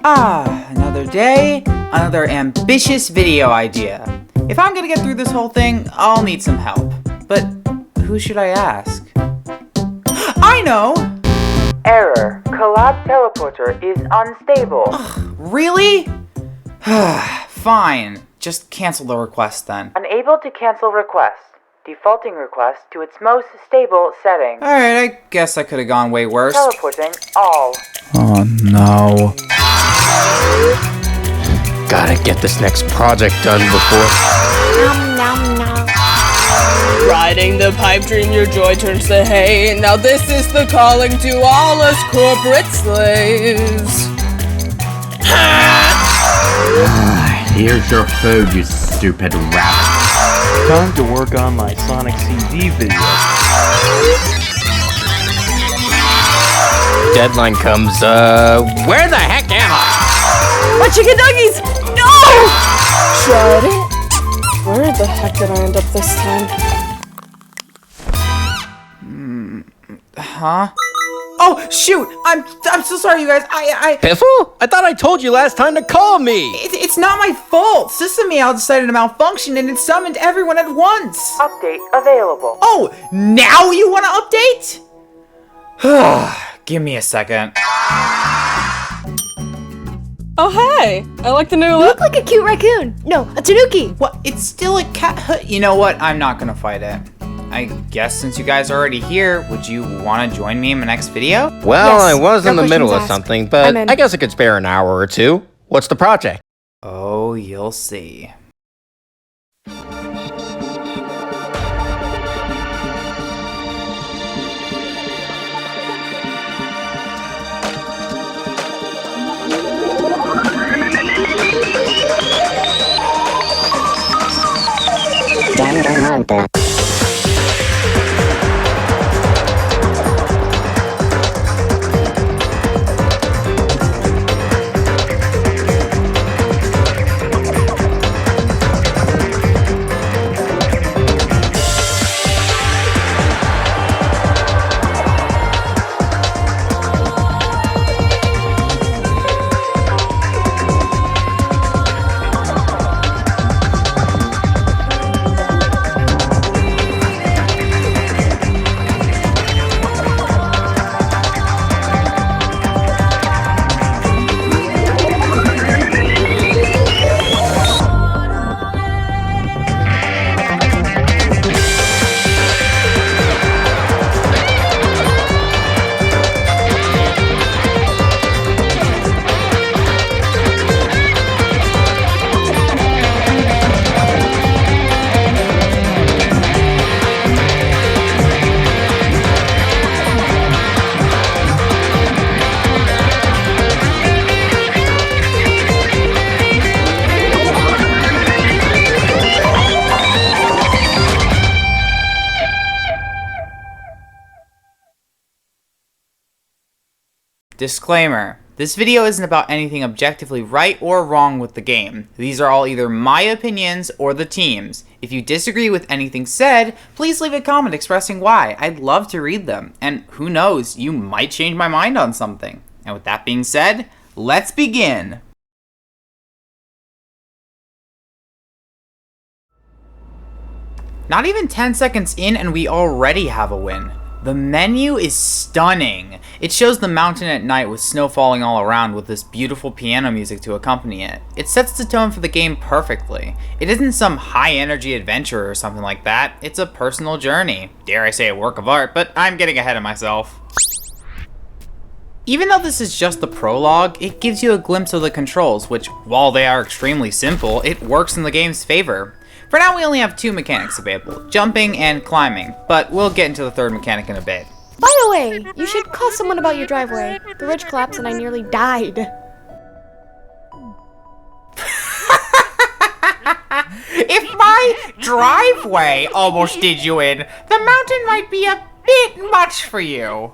Another day, another ambitious video idea. If I'm gonna get through this whole thing, I'll need some help. But who should I ask? I know! Error. Collab teleporter is unstable. Ugh, really? Fine. Just cancel the request then. Unable to cancel request. Defaulting request to its most stable setting. Alright, I guess I could've gone way worse. Teleporting all. Oh no. Gotta get this next project done before... Nom nom nom. Riding the pipe dream, your joy turns to hay. Now this is the calling to all us corporate slaves. Here's your food, you stupid rabbit. Time to work on my Sonic CD video. Deadline comes, where the heck am I? My chicken nuggies! No! Shut it. Where the heck did I end up this time? Huh? Oh, shoot! I'm so sorry, you guys. Piffle? I thought I told you last time to call me! It's not my fault. System Meow decided to malfunction and it summoned everyone at once. Update available. Oh, now you want to update? Give me a second. Oh, hi! I like the new You look. look like a cute raccoon. No, a tanuki. What? It's still a cat. You know what? I'm not gonna fight it. I guess since you guys are already here, would you want to join me in my next video? Well, Yes, I was no in the middle of questions asked. something, but I'm in. I guess I could spare an hour or two. What's the project? Oh, you'll see. Disclaimer. This video isn't about anything objectively right or wrong with the game. These are all either my opinions or the team's. If you disagree with anything said, please leave a comment expressing why. I'd love to read them. And who knows, you might change my mind on something. And with that being said, let's begin. Not even 10 seconds in and we already have a win. The menu is stunning. It shows the mountain at night with snow falling all around with this beautiful piano music to accompany it. It sets the tone for the game perfectly. It isn't some high energy adventure or something like that. It's a personal journey. Dare I say a work of art, but I'm getting ahead of myself. Even though this is just the prologue, it gives you a glimpse of the controls, which, while they are extremely simple, it works in the game's favor. For now, we only have two mechanics available, jumping and climbing, but we'll get into the third mechanic in a bit. By the way, you should call someone about your driveway. The ridge collapsed and I nearly died. If my driveway almost did you in, the mountain might be a bit much for you.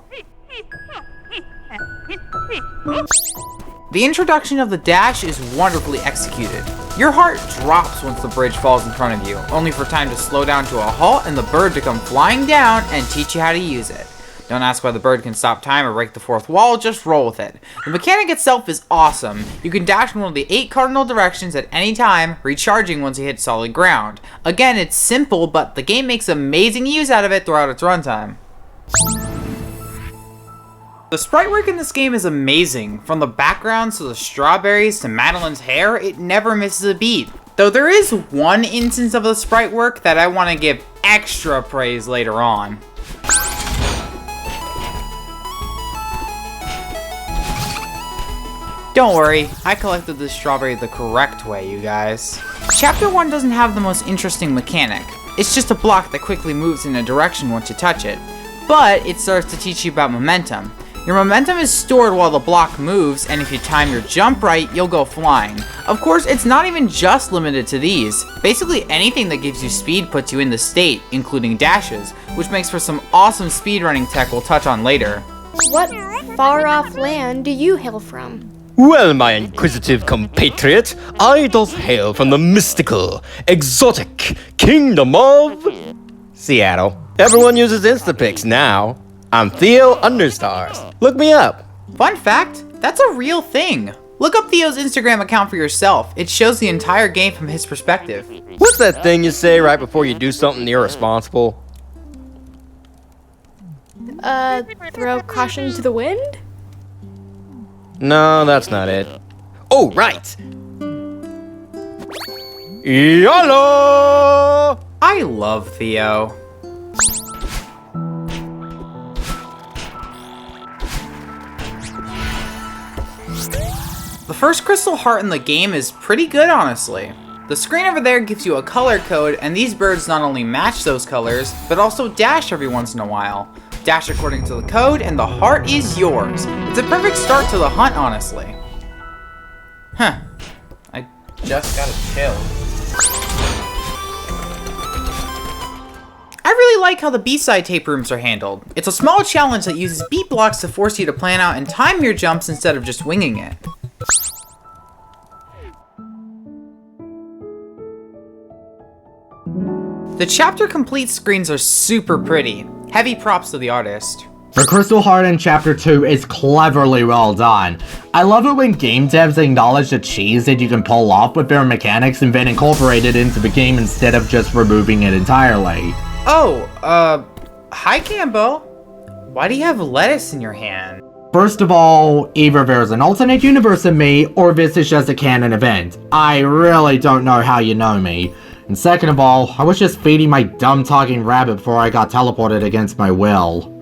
The introduction of the dash is wonderfully executed. Your heart drops once the bridge falls in front of you, only for time to slow down to a halt and the bird to come flying down and teach you how to use it. Don't ask why the bird can stop time or break the fourth wall, just roll with it. The mechanic itself is awesome. You can dash in one of the 8 cardinal directions at any time, recharging once you hit solid ground. Again, it's simple, but the game makes amazing use out of it throughout its runtime. The sprite work in this game is amazing. From the backgrounds to the strawberries to Madeline's hair, it never misses a beat. Though there is one instance of the sprite work that I want to give extra praise later on. Don't worry, I collected this strawberry the correct way, you guys. Chapter 1 doesn't have the most interesting mechanic. It's just a block that quickly moves in a direction once you touch it. But it starts to teach you about momentum. Your momentum is stored while the block moves, and if you time your jump right, you'll go flying. Of course, it's not even just limited to these. Basically anything that gives you speed puts you in the state, including dashes, which makes for some awesome speedrunning tech we'll touch on later. What far-off land do you hail from? Well, my inquisitive compatriot, I doth hail from the mystical, exotic kingdom of Seattle. Everyone uses Instapics now. I'm Theo Understars. Look me up. Fun fact, that's a real thing. Look up Theo's Instagram account for yourself. It shows the entire game from his perspective. What's that thing you say right before you do something irresponsible? Throw caution to the wind? No, that's not it. Oh, right. YOLO! I love Theo. The first crystal heart in the game is pretty good, honestly. The screen over there gives you a color code, and these birds not only match those colors, but also dash every once in a while. Dash according to the code, and the heart is yours. It's a perfect start to the hunt, honestly. Huh. I just gotta chill. I really like how the B-side tape rooms are handled. It's a small challenge that uses beat blocks to force you to plan out and time your jumps instead of just winging it. The chapter complete screens are super pretty. Heavy props to the artist. The Crystal Heart in Chapter 2 is cleverly well done. I love it when game devs acknowledge the cheese that you can pull off with their mechanics and then incorporate it into the game instead of just removing it entirely. Oh, hi Cambo. Why do you have lettuce in your hand? First of all, either there's an alternate universe in me, or this is just a canon event. I really don't know how you know me. And second of all, I was just feeding my dumb talking rabbit before I got teleported against my will.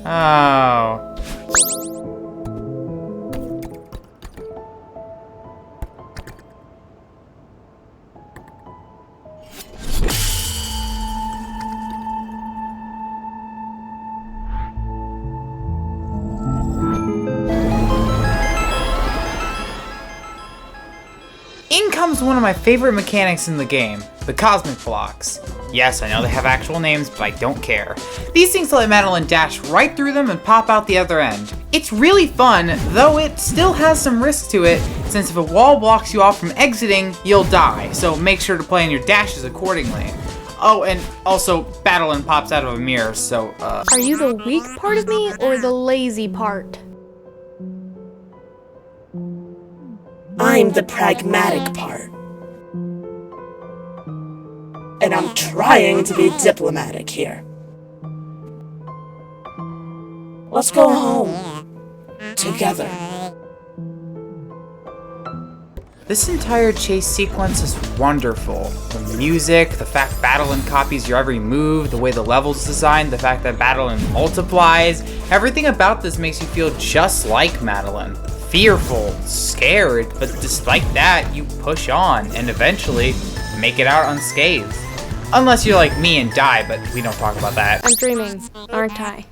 Oh. In comes one of my favorite mechanics in the game, the cosmic blocks. Yes, I know they have actual names, but I don't care. These things let Madeline dash right through them and pop out the other end. It's really fun, though it still has some risk to it, since if a wall blocks you off from exiting, you'll die, so make sure to plan your dashes accordingly. Oh, and also, Madeline pops out of a mirror, so, Are you the weak part of me or the lazy part? I'm the pragmatic part. And I'm trying to be diplomatic here. Let's go home. Together. This entire chase sequence is wonderful. The music, the fact Madeline copies your every move, the way the level's designed, the fact that Madeline multiplies, everything about this makes you feel just like Madeline. Fearful, scared, but despite that, you push on and eventually make it out unscathed. Unless you're like me and die, but we don't talk about that. I'm dreaming, aren't I?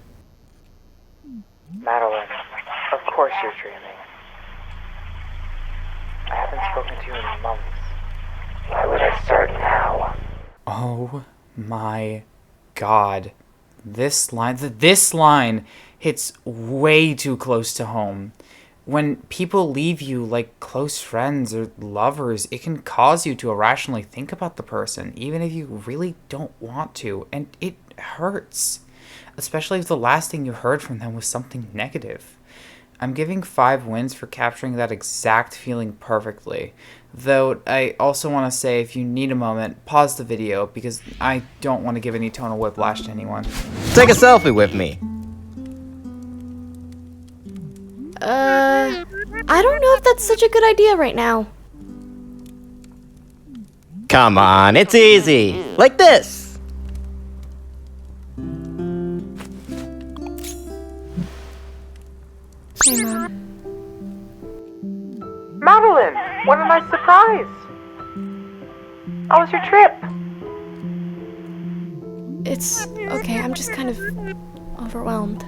Madeline, of course you're dreaming. I haven't spoken to you in months. Why would I start now? Oh my god. This line hits way too close to home. When people leave you like close friends or lovers, it can cause you to irrationally think about the person, even if you really don't want to, and it hurts. Especially if the last thing you heard from them was something negative. I'm giving 5 wins for capturing that exact feeling perfectly. Though, I also want to say, if you need a moment, pause the video, because I don't want to give any tonal whiplash to anyone. Take a selfie with me. I don't know if that's such a good idea right now. Come on, it's easy. Like this. Hey, Mom. Madeline, what a nice surprise. How was your trip? It's okay, I'm just kind of overwhelmed.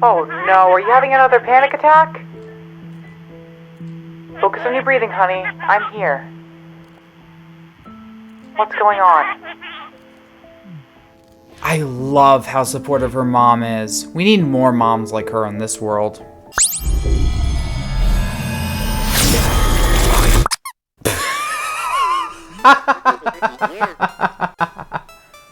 Oh no, are you having another panic attack? Focus on your breathing, honey. I'm here. What's going on? I love how supportive her mom is. We need more moms like her in this world.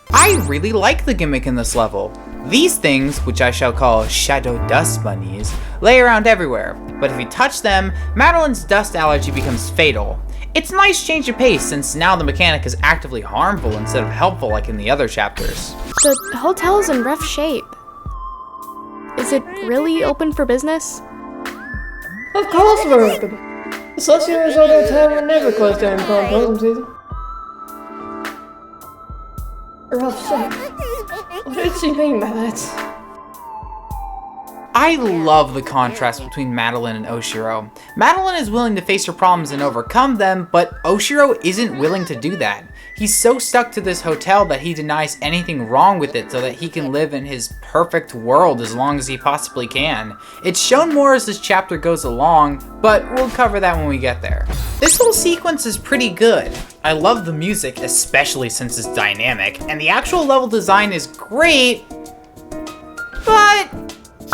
I really like the gimmick in this level. These things, which I shall call shadow dust bunnies, lay around everywhere, but if you touch them, Madeline's dust allergy becomes fatal. It's a nice change of pace since now the mechanic is actively harmful instead of helpful like in the other chapters. The hotel's in rough shape. Is it really open for business? Of course we're open. The Celeste Resort Hotel will never close down for tourism season. Rough shape. What did she mean by that? I love the contrast between Madeline and Oshiro. Madeline is willing to face her problems and overcome them, but Oshiro isn't willing to do that. He's so stuck to this hotel that he denies anything wrong with it so that he can live in his perfect world as long as he possibly can. It's shown more as this chapter goes along, but we'll cover that when we get there. This whole sequence is pretty good. I love the music, especially since it's dynamic, and the actual level design is great, but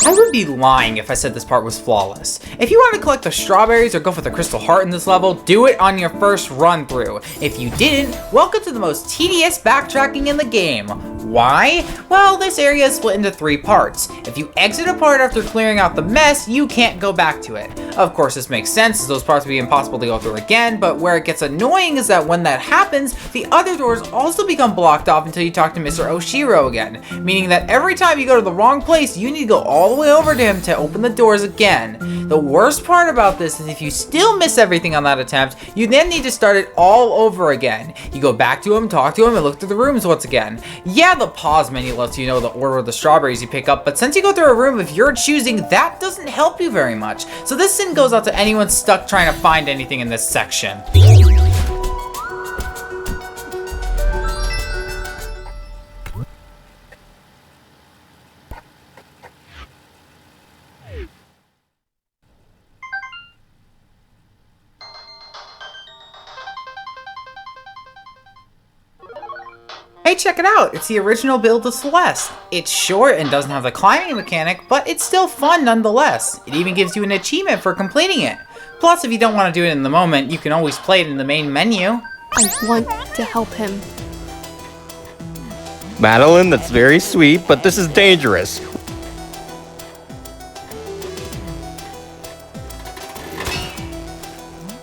I would be lying if I said this part was flawless. If you want to collect the strawberries or go for the crystal heart in this level, do it on your first run through. If you didn't, welcome to the most tedious backtracking in the game. Why? Well, this area is split into 3 parts. If you exit a part after clearing out the mess, you can't go back to it. Of course, this makes sense as those parts would be impossible to go through again, but where it gets annoying is that when that happens, the other doors also become blocked off until you talk to Mr. Oshiro again, meaning that every time you go to the wrong place, you need to go all the way over to him to open the doors again. The worst part about this is if you still miss everything on that attempt, you then need to start it all over again. You go back to him, talk to him, and look through the rooms once again. Yeah, the pause menu lets you know the order of the strawberries you pick up, but since you go through a room of your choosing, that doesn't help you very much. So this sin goes out to anyone stuck trying to find anything in this section. Hey, check it out! It's the original build of Celeste. It's short and doesn't have the climbing mechanic, but it's still fun nonetheless. It even gives you an achievement for completing it. Plus, if you don't want to do it in the moment, you can always play it in the main menu. I want to help him. Madeline, that's very sweet, but this is dangerous.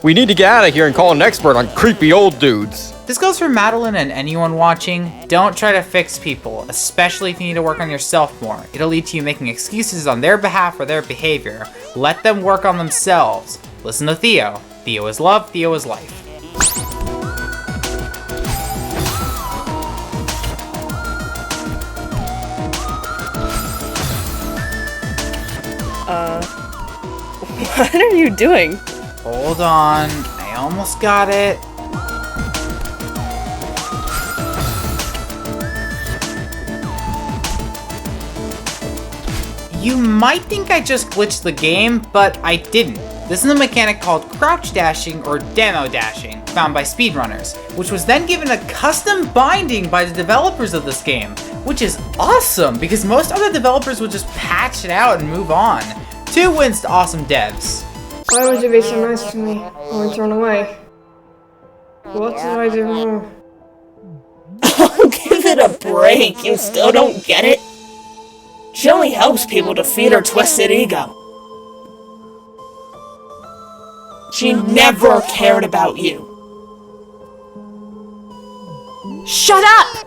We need to get out of here and call an expert on creepy old dudes. This goes for Madeline and anyone watching. Don't try to fix people, especially if you need to work on yourself more. It'll lead to you making excuses on their behalf for their behavior. Let them work on themselves. Listen to Theo. Theo is love, Theo is life. What are you doing? Hold on, I almost got it. You might think I just glitched the game, but I didn't. This is a mechanic called crouch dashing or demo dashing, found by speedrunners, which was then given a custom binding by the developers of this game, which is awesome because most other developers would just patch it out and move on. 2 wins to awesome devs. Why would you be so nice to me or turn away? What did I do wrong? Oh, give it a break. You still don't get it? She only helps people to feed her twisted ego. She never cared about you. Shut up!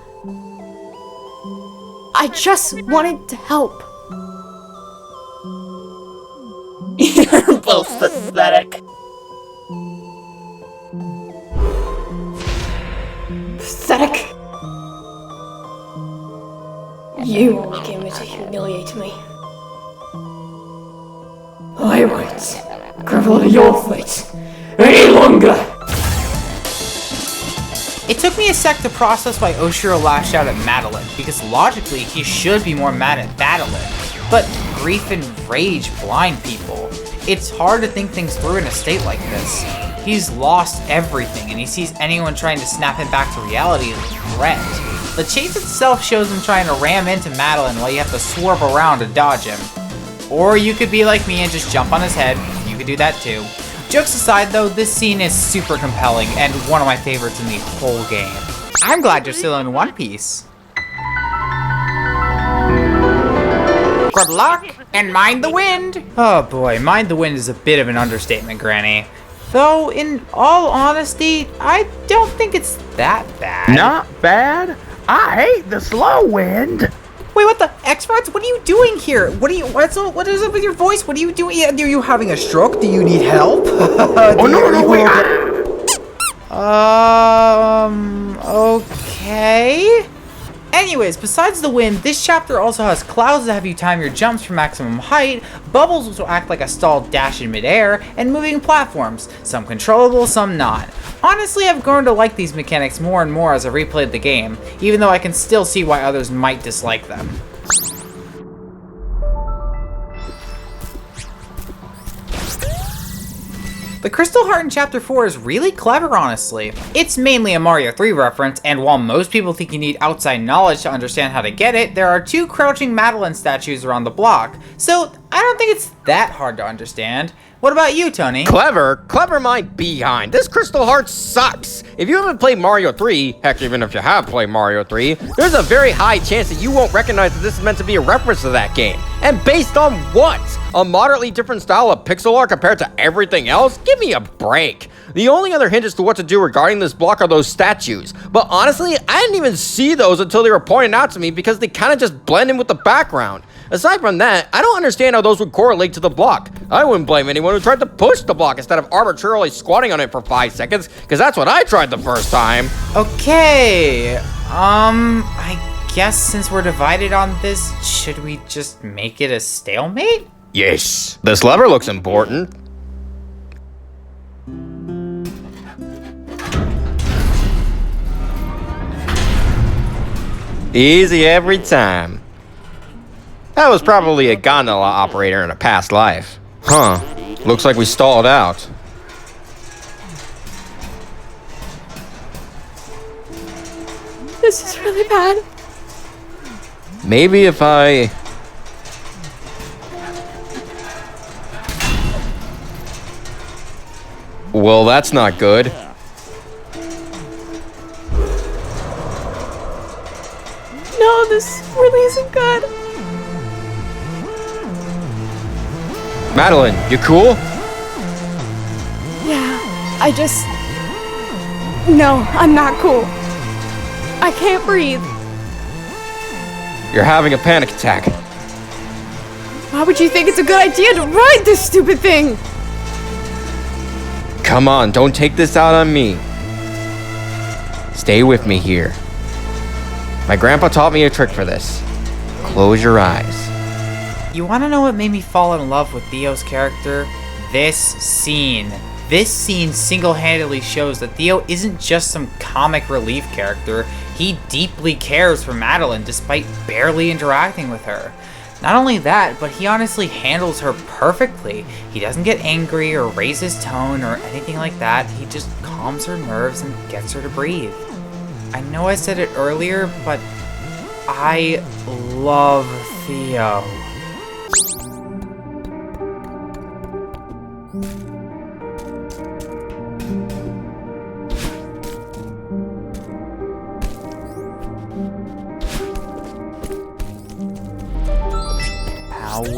I just wanted to help. You're both pathetic. Pathetic. You only came here to humiliate me. I won't grovel at your feet any longer. It took me a sec to process why Oshiro lashed out at Madeline, because logically he should be more mad at Madeline, but grief and rage blind people. It's hard to think things through in a state like this. He's lost everything, and he sees anyone trying to snap him back to reality as a threat. The chase itself shows him trying to ram into Madeline while you have to swerve around to dodge him. Or you could be like me and just jump on his head. You could do that too. Jokes aside though, this scene is super compelling and one of my favorites in the whole game. I'm glad you're still in One Piece. Good luck and mind the wind! Oh boy, mind the wind is a bit of an understatement, Granny. Though, in all honesty, I don't think it's that bad. Not bad? I hate the slow wind. Wait, what the? Exfredds, what are you doing here? What is up with your voice? What are you doing? Are you having a stroke? Do you need help? Okay. Anyways, besides the wind, this chapter also has clouds that have you time your jumps for maximum height, bubbles which will act like a stalled dash in midair, and moving platforms, some controllable, some not. Honestly, I've grown to like these mechanics more and more as I replayed the game, even though I can still see why others might dislike them. The Crystal Heart in Chapter 4 is really clever, honestly. It's mainly a Mario 3 reference, and while most people think you need outside knowledge to understand how to get it, there are 2 crouching Madeline statues around the block, so I don't think it's that hard to understand. What about you, Tony? Clever? Clever my behind. This Crystal Heart sucks. If you haven't played Mario 3, heck, even if you have played Mario 3, there's a very high chance that you won't recognize that this is meant to be a reference to that game. And based on what? A moderately different style of pixel art compared to everything else? Give me a break. The only other hint as to what to do regarding this block are those statues. But honestly, I didn't even see those until they were pointed out to me because they kind of just blend in with the background. Aside from that, I don't understand how those would correlate to the block. I wouldn't blame anyone who tried to push the block instead of arbitrarily squatting on it for 5 seconds, because that's what I tried the first time. Okay, I guess since we're divided on this, should we just make it a stalemate? Yes. This lever looks important. Easy every time. That was probably a gondola operator in a past life. Huh. Looks like we stalled out. This is really bad. Maybe if I... Well, that's not good. No, this really isn't good. Madeline, you cool? Yeah, No, I'm not cool. I can't breathe. You're having a panic attack. Why would you think it's a good idea to ride this stupid thing? Come on, don't take this out on me. Stay with me here. My grandpa taught me a trick for this. Close your eyes. You wanna know what made me fall in love with Theo's character? This scene. This scene single-handedly shows that Theo isn't just some comic relief character. He deeply cares for Madeline despite barely interacting with her. Not only that, but he honestly handles her perfectly. He doesn't get angry or raise his tone or anything like that. He just calms her nerves and gets her to breathe. I know I said it earlier, but I love Theo.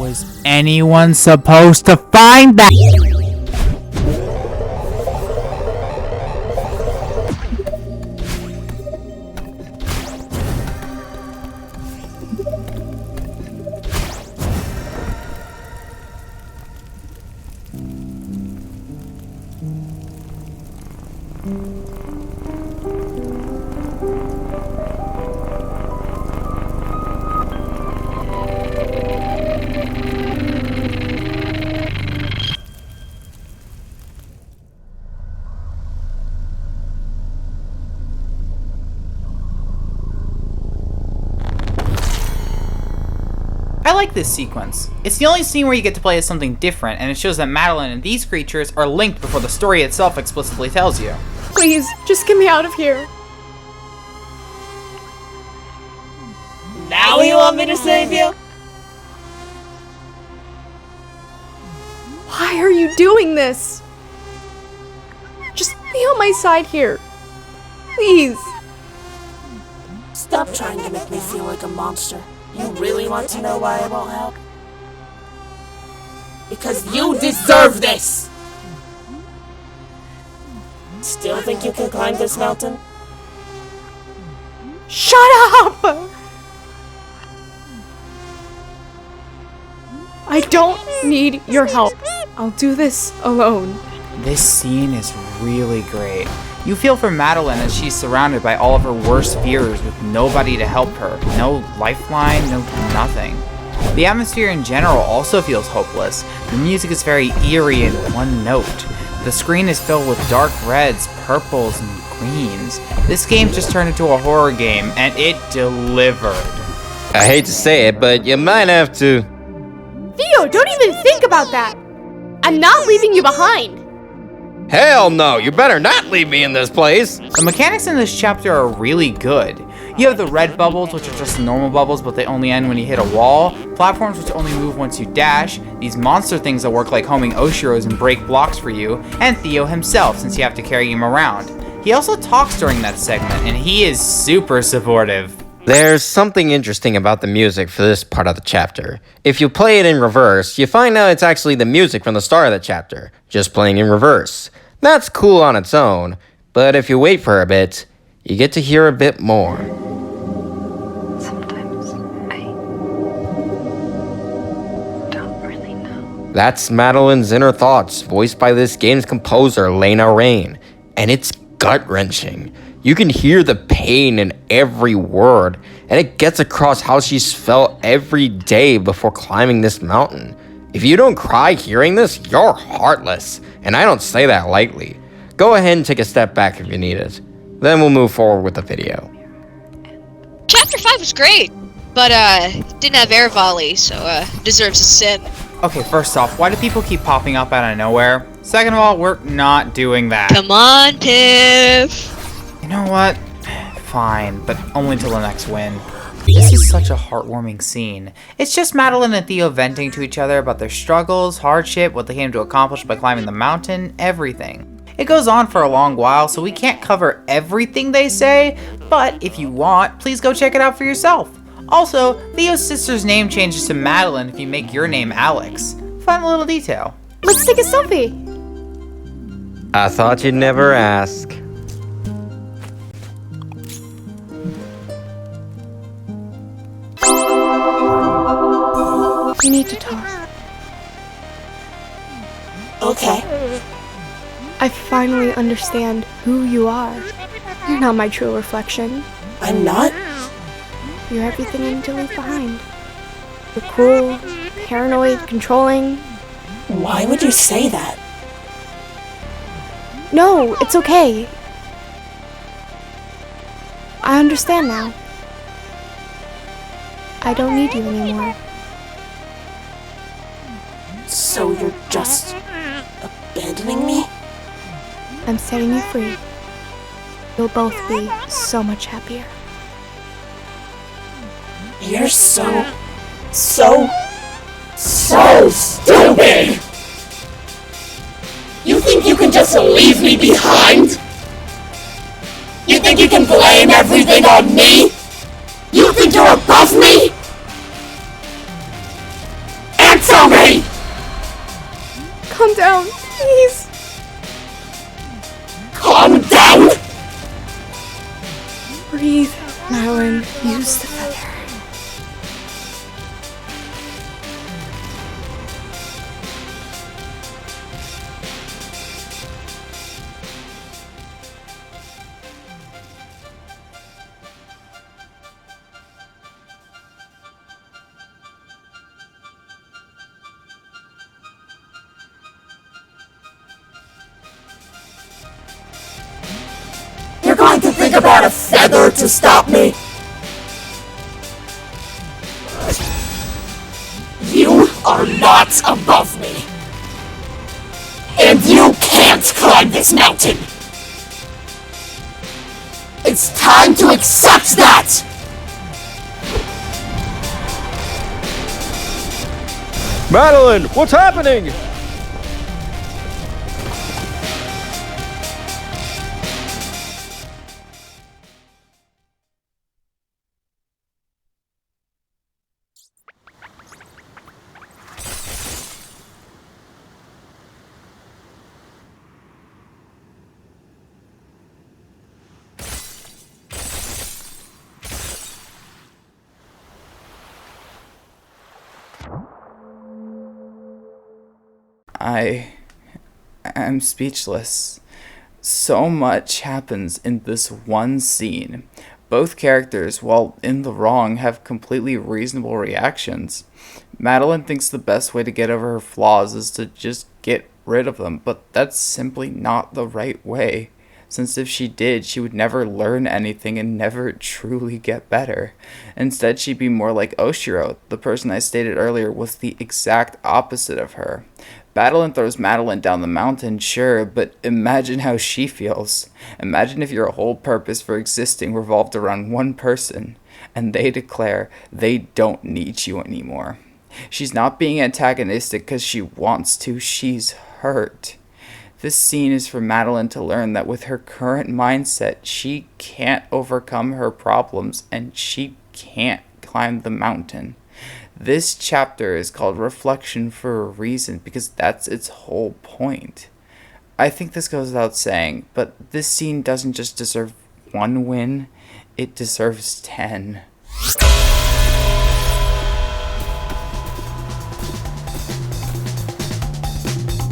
Was anyone supposed to find that? I like this sequence. It's the only scene where you get to play as something different, and it shows that Madeline and these creatures are linked before the story itself explicitly tells you. Please, just get me out of here. Now you want me to save you? Why are you doing this? Just be on my side here. Please. Stop trying to make me feel like a monster. You really want to know why I won't help? Because you deserve this! Still think you can climb this mountain? Shut up! I don't need your help. I'll do this alone. This scene is really great. You feel for Madeline as she's surrounded by all of her worst fears with nobody to help her. No lifeline, no nothing. The atmosphere in general also feels hopeless. The music is very eerie in one note. The screen is filled with dark reds, purples, and greens. This game just turned into a horror game, and it delivered. I hate to say it, but you might have to... Theo, don't even think about that! I'm not leaving you behind! Hell no, you better not leave me in this place! The mechanics in this chapter are really good. You have the red bubbles, which are just normal bubbles, but they only end when you hit a wall. Platforms, which only move once you dash. These monster things that work like homing Oshiros and break blocks for you. And Theo himself, since you have to carry him around. He also talks during that segment, and he is super supportive. There's something interesting about the music for this part of the chapter. If you play it in reverse, you find out it's actually the music from the start of the chapter, just playing in reverse. That's cool on its own, but if you wait for a bit, you get to hear a bit more. Sometimes I don't really know. That's Madeline's inner thoughts, voiced by this game's composer, Lena Rain, and it's gut-wrenching. You can hear the pain in every word, and it gets across how she's felt every day before climbing this mountain. If you don't cry hearing this, you're heartless, and I don't say that lightly. Go ahead and take a step back if you need it. Then we'll move forward with the video. Chapter 5 was great, but didn't have air volley, so deserves a sin. Okay, first off, why do people keep popping up out of nowhere? Second of all, we're not doing that. Come on, Piff! You know what? Fine, but only till the next win. This is such a heartwarming scene. It's just Madeline and Theo venting to each other about their struggles, hardship, what they came to accomplish by climbing the mountain, everything. It goes on for a long while, so we can't cover everything they say, but if you want, please go check it out for yourself. Also, Theo's sister's name changes to Madeline if you make your name Alex. Fun little detail. Let's take a selfie! I thought you'd never ask. We need to talk. Okay. I finally understand who you are. You're not my true reflection. I'm not? You're everything I need to leave behind. You're cruel, paranoid, controlling. Why would you say that? No, it's okay. I understand now. I don't need you anymore. So you're just abandoning me? I'm setting you free. You'll both be so much happier. You're so stupid! You think you can just leave me behind? You think you can blame everything on me? You think you're above me? Answer to me! Calm down, please. Calm down! Breathe, Madeline. Use the feather. You're going to think about a feather to stop me? You are not above me. And you can't climb this mountain. It's time to accept that! Madeline, what's happening? I am speechless. So much happens in this one scene. Both characters, while in the wrong, have completely reasonable reactions. Madeline thinks the best way to get over her flaws is to just get rid of them, but that's simply not the right way. Since if she did, she would never learn anything and never truly get better. Instead, she'd be more like Oshiro. The person I stated earlier was the exact opposite of her. Madeline throws Madeline down the mountain, sure, but imagine how she feels. Imagine if your whole purpose for existing revolved around one person, and they declare they don't need you anymore. She's not being antagonistic because she wants to, she's hurt. This scene is for Madeline to learn that with her current mindset, she can't overcome her problems, and she can't climb the mountain. This chapter is called Reflection for a reason, because that's its whole point. I think this goes without saying, but this scene doesn't just deserve one win, it deserves 10.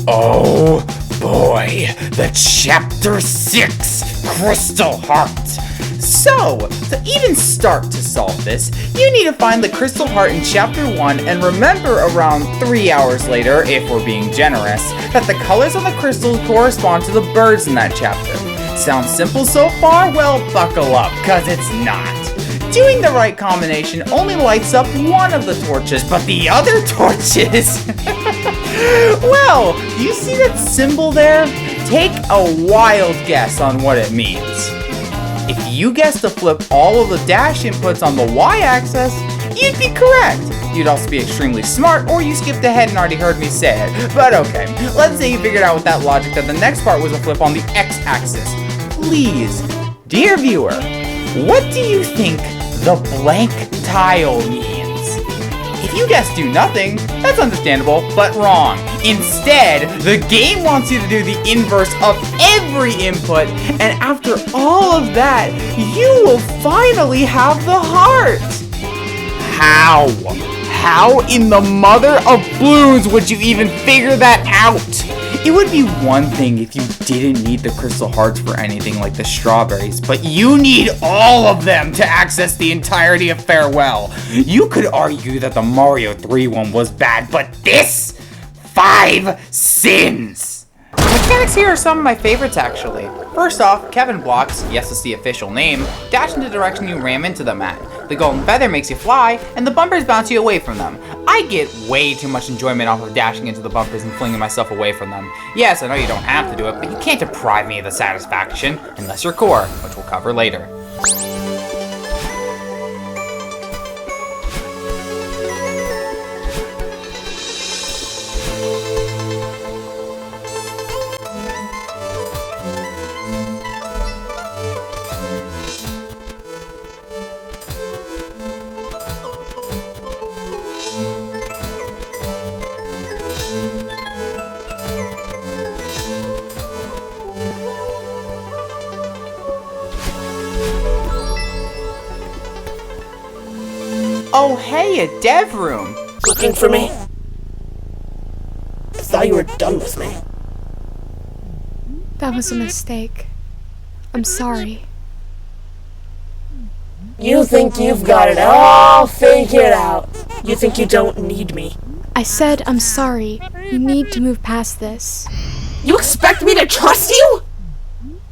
Oh boy, the Chapter 6, Crystal Heart. So, to even start to solve this, you need to find the Crystal Heart in Chapter 1 and remember around 3 hours later, if we're being generous, that the colors on the crystals correspond to the birds in that chapter. Sounds simple so far? Well, buckle up, cause it's not. Doing the right combination only lights up one of the torches, but the other torches... Well, you see that symbol there? Take a wild guess on what it means. If you guessed to flip all of the dash inputs on the y-axis, you'd be correct. You'd also be extremely smart, or you skipped ahead and already heard me say it. But okay, let's say you figured out with that logic that the next part was a flip on the x-axis. Please, dear viewer, what do you think the blank tile means? If you guessed do nothing, that's understandable, but wrong. Instead, the game wants you to do the inverse of every input, and after all of that, you will finally have the heart. How? How in the mother of blues would you even figure that out? It would be one thing if you didn't need the crystal hearts for anything like the strawberries, but you need all of them to access the entirety of Farewell. You could argue that the Mario 3 one was bad, but this? 5 sins! Mechanics here are some of my favorites, actually. First off, Kevin blocks, yes, it's the official name, dash in the direction you ram into them at. The golden feather makes you fly, and the bumpers bounce you away from them. I get way too much enjoyment off of dashing into the bumpers and flinging myself away from them. Yes, I know you don't have to do it, but you can't deprive me of the satisfaction, unless you're core, which we'll cover later. Oh hey, a dev room! Looking for me? I thought you were done with me. That was a mistake. I'm sorry. You think you've got it all figured out. You think you don't need me. I said I'm sorry. You need to move past this. You expect me to trust you?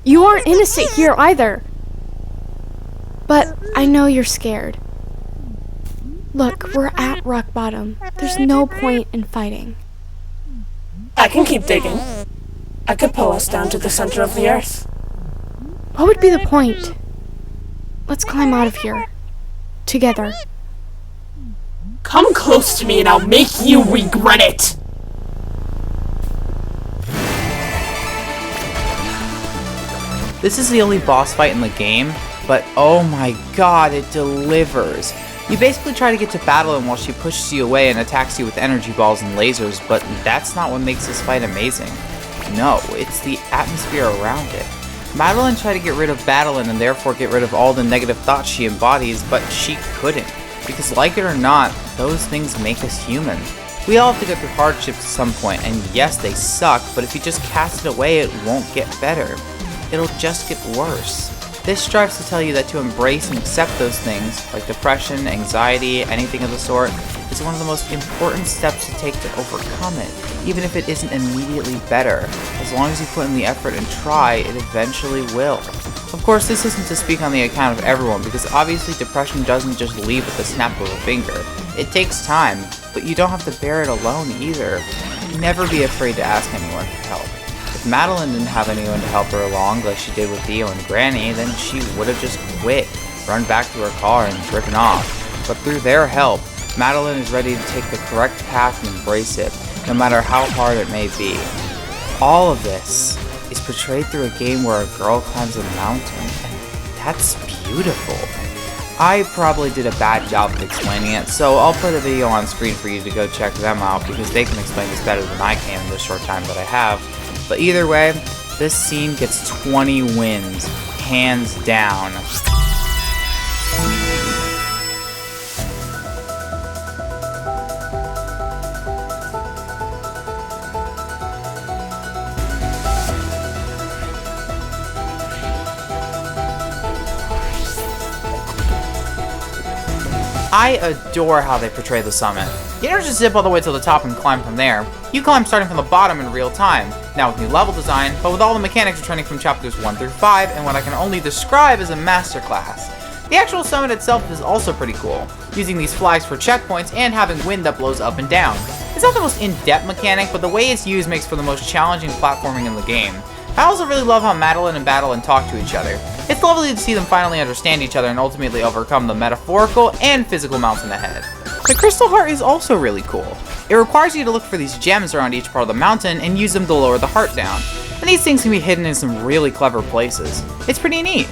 You aren't innocent here either. But I know you're scared. Look, we're at rock bottom. There's no point in fighting. I can keep digging. I could pull us down to the center of the earth. What would be the point? Let's climb out of here. Together. Come close to me and I'll make you regret it! This is the only boss fight in the game, but oh my god, it delivers. You basically try to get to Madeline while she pushes you away and attacks you with energy balls and lasers, but that's not what makes this fight amazing. No, it's the atmosphere around it. Madeline tried to get rid of Madeline and therefore get rid of all the negative thoughts she embodies, but she couldn't. Because like it or not, those things make us human. We all have to go through hardships at some point, and yes, they suck, but if you just cast it away, it won't get better. It'll just get worse. This strives to tell you that to embrace and accept those things, like depression, anxiety, anything of the sort, is one of the most important steps to take to overcome it, even if it isn't immediately better. As long as you put in the effort and try, it eventually will. Of course, this isn't to speak on the account of everyone, because obviously depression doesn't just leave with the snap of a finger. It takes time, but you don't have to bear it alone either. Never be afraid to ask anyone for help. If Madeline didn't have anyone to help her along like she did with Theo and Granny, then she would have just quit, run back to her car and driven off. But through their help, Madeline is ready to take the correct path and embrace it, no matter how hard it may be. All of this is portrayed through a game where a girl climbs a mountain, and that's beautiful. I probably did a bad job of explaining it, so I'll put a video on screen for you to go check them out because they can explain this better than I can in the short time that I have. But either way, this scene gets 20 wins, hands down. I adore how they portray the summit. You don't just zip all the way to the top and climb from there. You climb starting from the bottom in real time, now with new level design, but with all the mechanics returning from chapters 1 through 5 and what I can only describe as a masterclass. The actual summit itself is also pretty cool, using these flags for checkpoints and having wind that blows up and down. It's not the most in-depth mechanic, but the way it's used makes for the most challenging platforming in the game. I also really love how Madeline and Madeline talk to each other. It's lovely to see them finally understand each other and ultimately overcome the metaphorical and physical mountain ahead. The crystal heart is also really cool. It requires you to look for these gems around each part of the mountain and use them to lower the heart down. And these things can be hidden in some really clever places. It's pretty neat.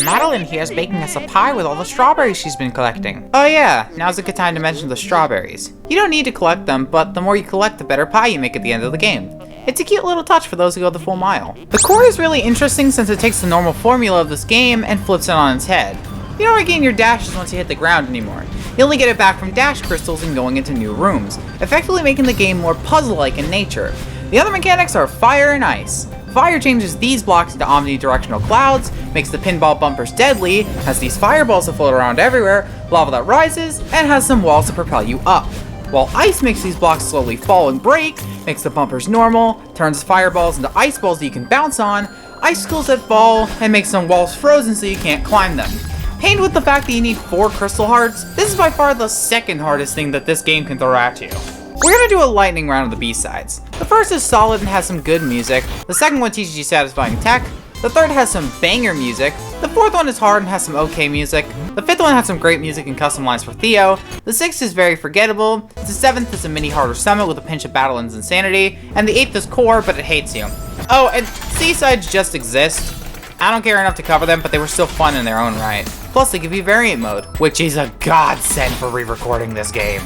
Madeline here is baking us a pie with all the strawberries she's been collecting. Oh yeah, now's a good time to mention the strawberries. You don't need to collect them, but the more you collect, the better pie you make at the end of the game. It's a cute little touch for those who go the full mile. The core is really interesting since it takes the normal formula of this game and flips it on its head. You don't regain your dashes once you hit the ground anymore. You only get it back from dash crystals and going into new rooms, effectively making the game more puzzle-like in nature. The other mechanics are fire and ice. Fire changes these blocks into omnidirectional clouds, makes the pinball bumpers deadly, has these fireballs that float around everywhere, lava that rises, and has some walls to propel you up. While ice makes these blocks slowly fall and break, makes the bumpers normal, turns fireballs into ice balls that you can bounce on, icicles that fall, and makes some walls frozen so you can't climb them. Pained with the fact that you need 4 crystal hearts, this is by far the second hardest thing that this game can throw at you. We're gonna do a lightning round of the B-sides. The first is solid and has some good music, the second one teaches you satisfying tech, the third has some banger music, the fourth one is hard and has some okay music, the fifth one has some great music and custom lines for Theo, the sixth is very forgettable, the seventh is a mini harder summit with a pinch of Madeline's insanity, and the eighth is core but it hates you. Oh, and C-sides just exist. I don't care enough to cover them, but they were still fun in their own right. Plus, they give you variant mode, which is a godsend for re-recording this game.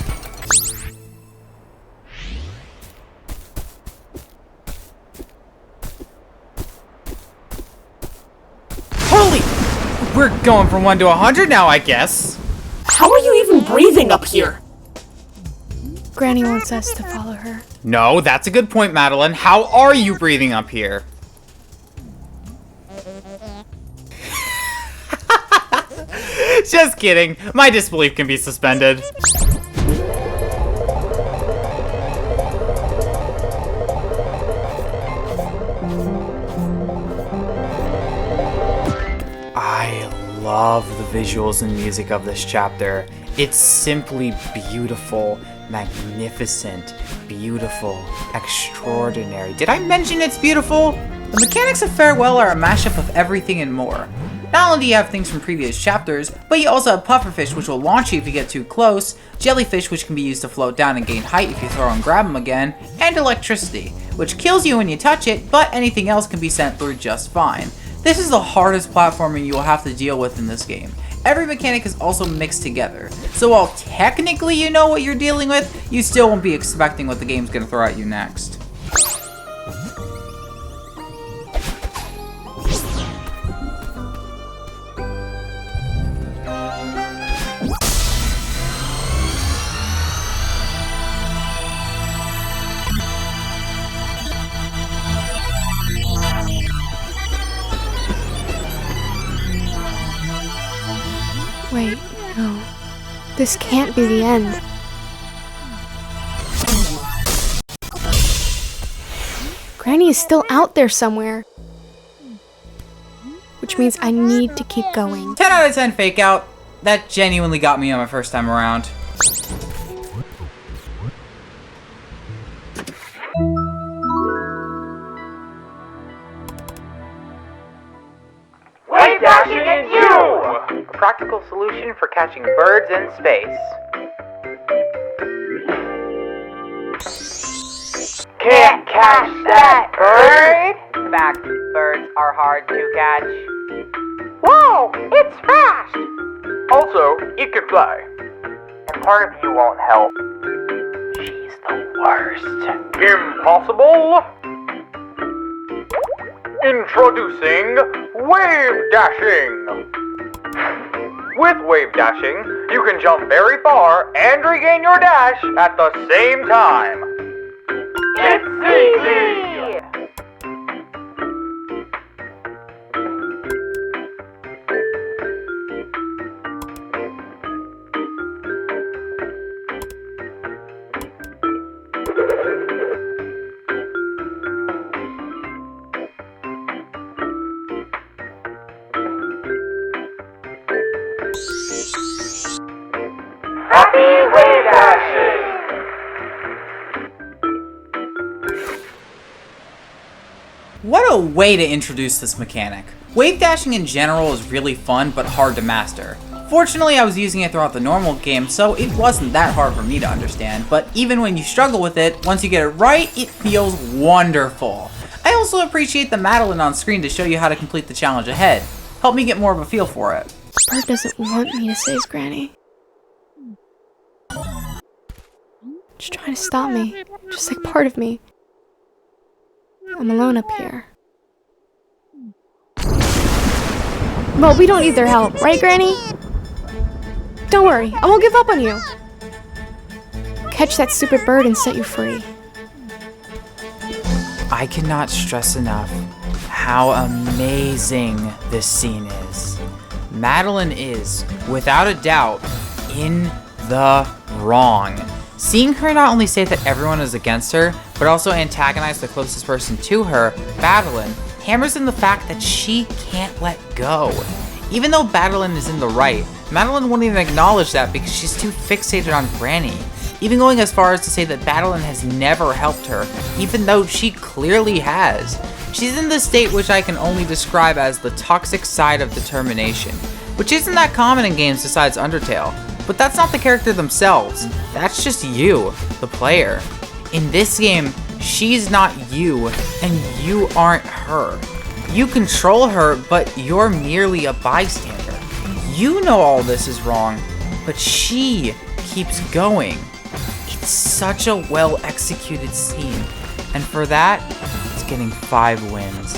Holy! We're going from 1 to 100 now, I guess. How are you even breathing up here? Granny wants us to follow her. No, that's a good point, Madeline. How are you breathing up here? Just kidding. My disbelief can be suspended. I love the visuals and music of this chapter. It's simply beautiful, magnificent, beautiful, extraordinary. Did I mention it's beautiful? The mechanics of Farewell are a mashup of everything and more. Not only do you have things from previous chapters, but you also have pufferfish, which will launch you if you get too close, jellyfish, which can be used to float down and gain height if you throw and grab them again, and electricity, which kills you when you touch it, but anything else can be sent through just fine. This is the hardest platforming you will have to deal with in this game. Every mechanic is also mixed together, so while technically you know what you're dealing with, you still won't be expecting what the game's gonna throw at you next. Wait, no. This can't be the end. Granny is still out there somewhere. Which means I need to keep going. 10 out of 10 fake out. That genuinely got me on my first time around. Wave dashing at you! A practical solution for catching birds in space. Can't catch that bird! In fact, birds are hard to catch. Whoa! It's fast! Also, it can fly. And part of you won't help. She's the worst. Impossible! Introducing Wave Dashing! With Wave Dashing, you can jump very far and regain your dash at the same time. It's easy! Happy Wave Dashing! What a way to introduce this mechanic. Wave dashing in general is really fun but hard to master. Fortunately, I was using it throughout the normal game, so it wasn't that hard for me to understand, but even when you struggle with it, once you get it right, it feels wonderful. I also appreciate the Madeline on screen to show you how to complete the challenge ahead. Help me get more of a feel for it. Bird doesn't want me to save Granny. She's trying to stop me, just like part of me. I'm alone up here. Well, we don't need their help, right, Granny? Don't worry, I won't give up on you. Catch that stupid bird and set you free. I cannot stress enough how amazing this scene is. Madeline is, without a doubt, in the wrong. Seeing her not only say that everyone is against her, but also antagonize the closest person to her, Madeline, hammers in the fact that she can't let go. Even though Madeline is in the right, Madeline won't even acknowledge that because she's too fixated on Granny. Even going as far as to say that Madeline has never helped her, even though she clearly has. She's in this state which I can only describe as the toxic side of determination, which isn't that common in games besides Undertale. But that's not the character themselves, that's just you, the player. In this game, she's not you, and you aren't her. You control her, but you're merely a bystander. You know all this is wrong, but she keeps going. It's such a well-executed scene, and for that, it's getting 5 wins.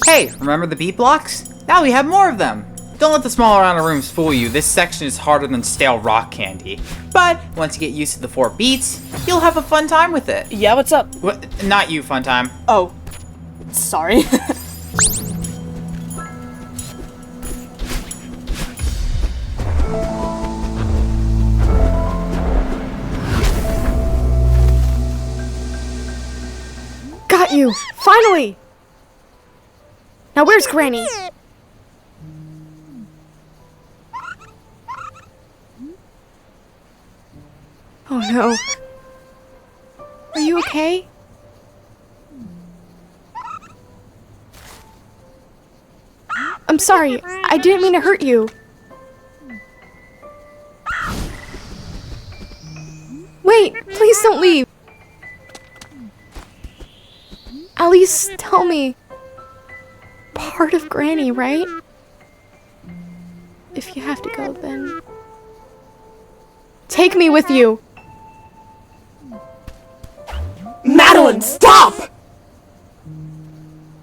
Hey, remember the beat blocks? Now we have more of them! Don't let the small amount of rooms fool you, this section is harder than stale rock candy. But once you get used to the 4 beats, you'll have a fun time with it. Yeah, what's up? What? Not you, Funtime. Oh, sorry. Got you! Finally! Now where's Granny? Oh no. Are you okay? I'm sorry. I didn't mean to hurt you. Wait, please don't leave. At least tell me. Part of Granny, right? If you have to go, then take me with you. Madeline, stop!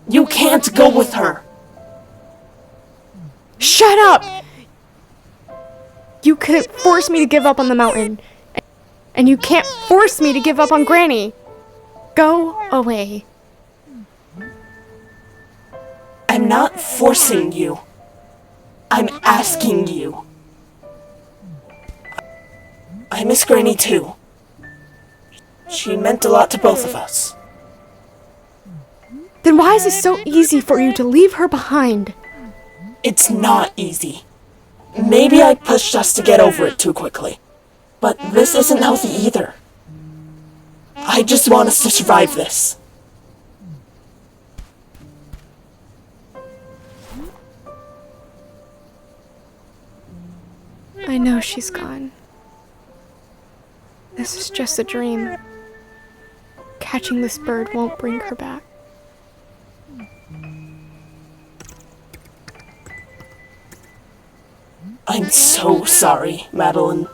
You can't go with her. Shut up! You couldn't force me to give up on the mountain. And you can't force me to give up on Granny. Go away. I'm not forcing you. I'm asking you. I miss Granny too. She meant a lot to both of us. Then why is it so easy for you to leave her behind? It's not easy. Maybe I pushed us to get over it too quickly. But this isn't healthy either. I just want us to survive this. I know she's gone. This is just a dream. Catching this bird won't bring her back. I'm so sorry, Madeline.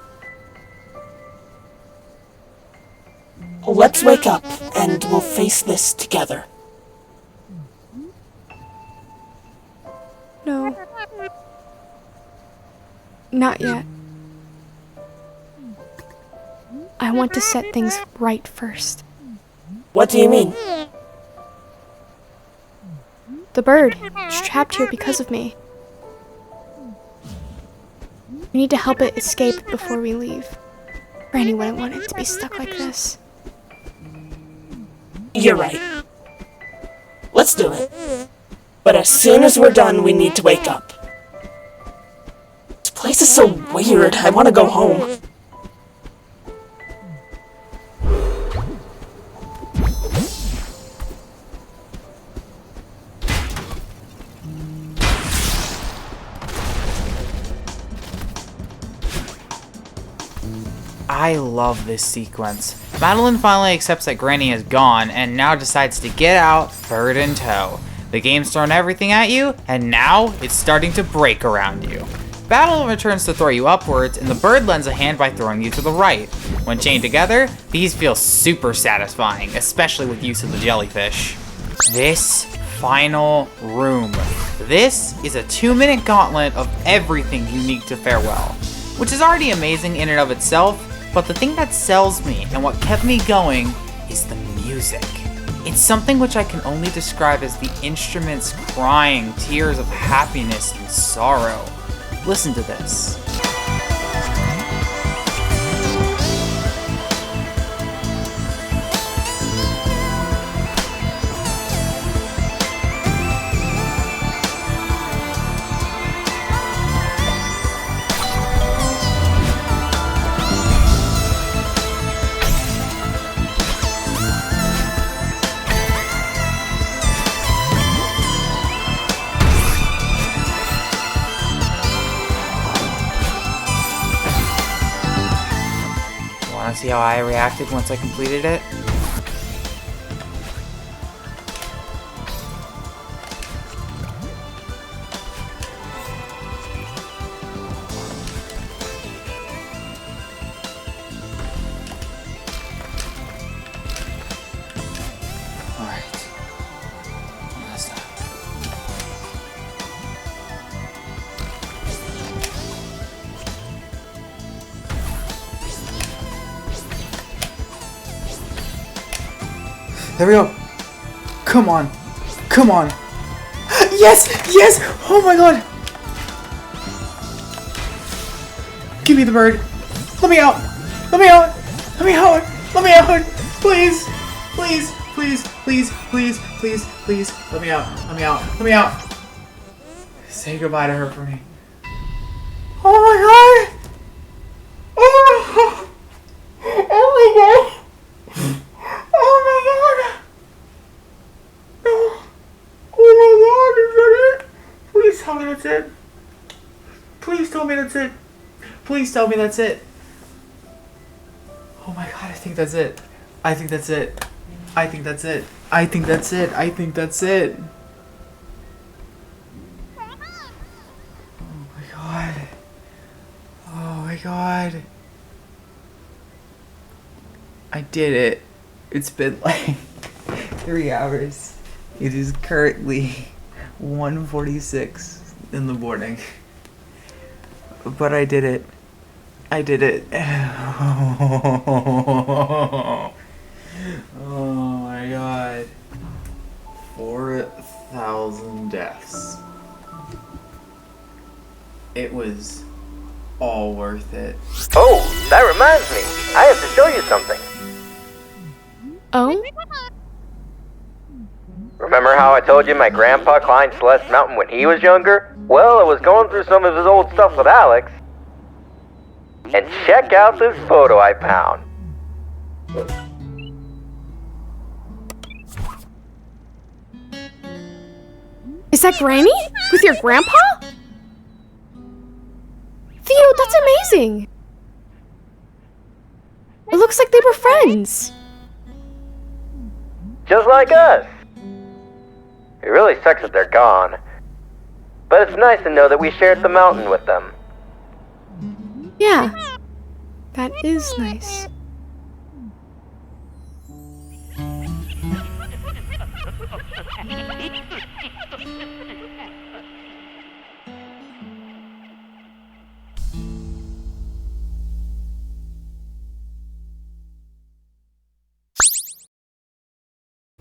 Let's wake up and we'll face this together. No. Not yet. I want to set things right first. What do you mean? The bird is trapped here because of me. We need to help it escape before we leave. Granny wouldn't want it to be stuck like this. You're right. Let's do it. But as soon as we're done, we need to wake up. This place is so weird. I want to go home. I love this sequence. Madeline finally accepts that Granny is gone and now decides to get out, bird in tow. The game's thrown everything at you, and now it's starting to break around you. Battle returns to throw you upwards, and the bird lends a hand by throwing you to the right. When chained together, these feel super satisfying, especially with use of the jellyfish. This final room. This is a 2-minute gauntlet of everything unique to Farewell, which is already amazing in and of itself, but the thing that sells me and what kept me going is the music. It's something which I can only describe as the instruments crying tears of happiness and sorrow. Listen to this. see how I reacted once I completed it? There we go. Come on. Come on. Yes! Yes! Oh my god! Give me the bird. Let me out! Let me out! Let me out! Let me out! Please! Please! Please! Please! Please! Please! Please! Let me out! Let me out! Let me out! Say goodbye to her for me. Oh my god! Oh! Oh my god! Oh my god! No! Oh my god, is that it? Please tell me that's it. Please tell me that's it. Please tell me that's it. Oh my god, I think that's it. I think that's it. I think that's it. I think that's it. I think that's it. Oh my god. Oh my god. I did it. It's been like 3 hours. It is currently 1:46 in the morning. But I did it. I did it. Oh my god. 4,000 deaths. It was all worth it. Oh, that reminds me. I have to show you something. Oh? Remember how I told you my grandpa climbed Celeste Mountain when he was younger? Well, I was going through some of his old stuff with Alex. And check out this photo I found. Is that Granny? With your grandpa? Theo, that's amazing! It looks like they were friends. Just like us. It really sucks that they're gone. But it's nice to know that we shared the mountain with them. Yeah, that is nice.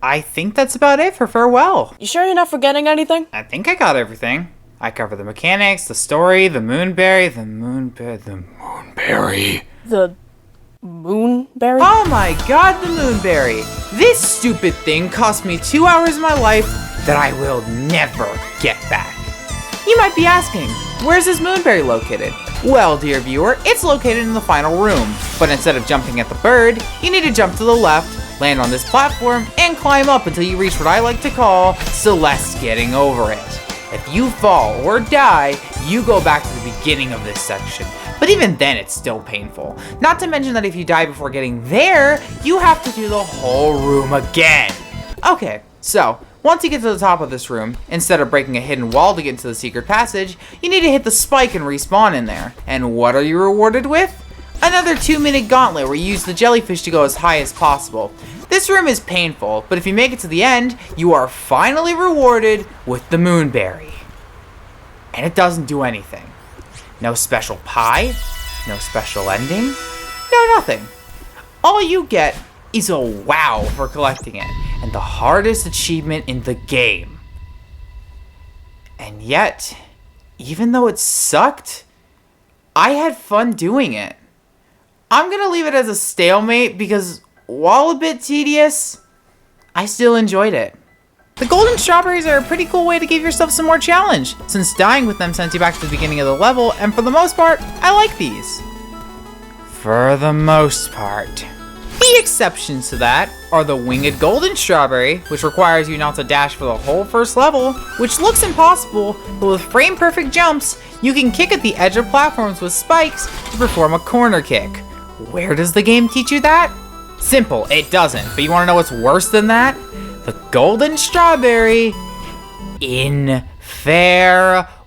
I think that's about it for farewell. You sure you're not forgetting anything? I think I got everything. I covered the mechanics, the story, the moonberry. The moonberry? Oh my god, the moonberry! This stupid thing cost me 2 hours of my life that I will never get back. You might be asking, where's this moonberry located? Well, dear viewer, it's located in the final room, but instead of jumping at the bird, you need to jump to the left, land on this platform, and climb up until you reach what I like to call Celeste getting over it. If you fall or die, you go back to the beginning of this section. But even then, it's still painful. Not to mention that if you die before getting there, you have to do the whole room again. Okay, so once you get to the top of this room, instead of breaking a hidden wall to get into the secret passage, you need to hit the spike and respawn in there. And what are you rewarded with? Another 2-minute gauntlet where you use the jellyfish to go as high as possible. This room is painful, but if you make it to the end, you are finally rewarded with the moonberry. And it doesn't do anything. No special pie, no special ending, no nothing. All you get is a wow for collecting it, and the hardest achievement in the game. And yet, even though it sucked, I had fun doing it. I'm gonna leave it as a stalemate because while a bit tedious, I still enjoyed it. The golden strawberries are a pretty cool way to give yourself some more challenge, since dying with them sends you back to the beginning of the level, and for the most part, I like these. For the most part. The exceptions to that are the winged golden strawberry, which requires you not to dash for the whole first level, which looks impossible, but with frame perfect jumps, you can kick at the edge of platforms with spikes to perform a corner kick. Where does the game teach you that? Simple, it doesn't. But you wanna know what's worse than that? The golden strawberry in farewell.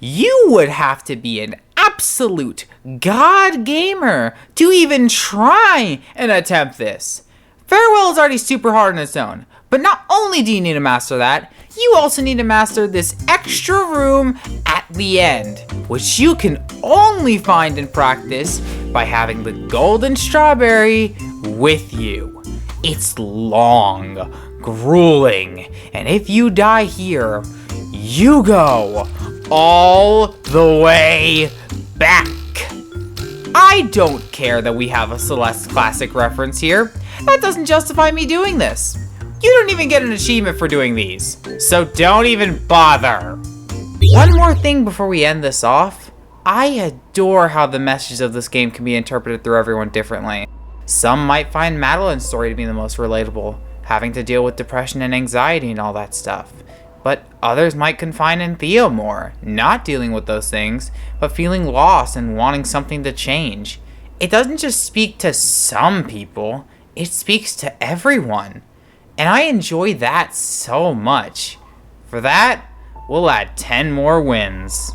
You would have to be an absolute god gamer to even try and attempt this. Farewell is already super hard on its own, but not only do you need to master that, you also need to master this extra room at the end, which you can only find and practice by having the golden strawberry with you. It's long, grueling, and if you die here, you go all the way back. I don't care that we have a Celeste Classic reference here. That doesn't justify me doing this. You don't even get an achievement for doing these, so don't even bother. One more thing before we end this off. I adore how the messages of this game can be interpreted through everyone differently. Some might find Madeline's story to be the most relatable, having to deal with depression and anxiety and all that stuff. But others might confine in Theo more, not dealing with those things, but feeling lost and wanting something to change. It doesn't just speak to some people, it speaks to everyone. And I enjoy that so much. For that, we'll add 10 more wins.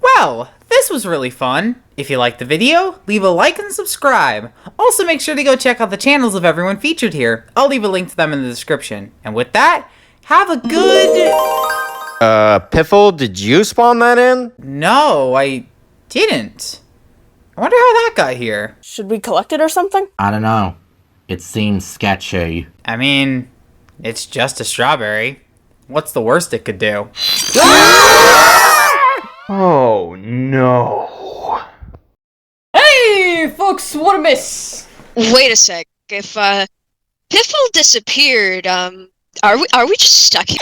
Well, this was really fun. If you liked the video, leave a like and subscribe. Also make sure to go check out the channels of everyone featured here. I'll leave a link to them in the description. And with that, have a good... Piffle, did you spawn that in? No, I didn't. I wonder how that got here. Should we collect it or something? I don't know. It seems sketchy. I mean, it's just a strawberry. What's the worst it could do? Oh no. Hey, folks, what a miss! Wait a sec. If Piffle disappeared, are we just stuck here?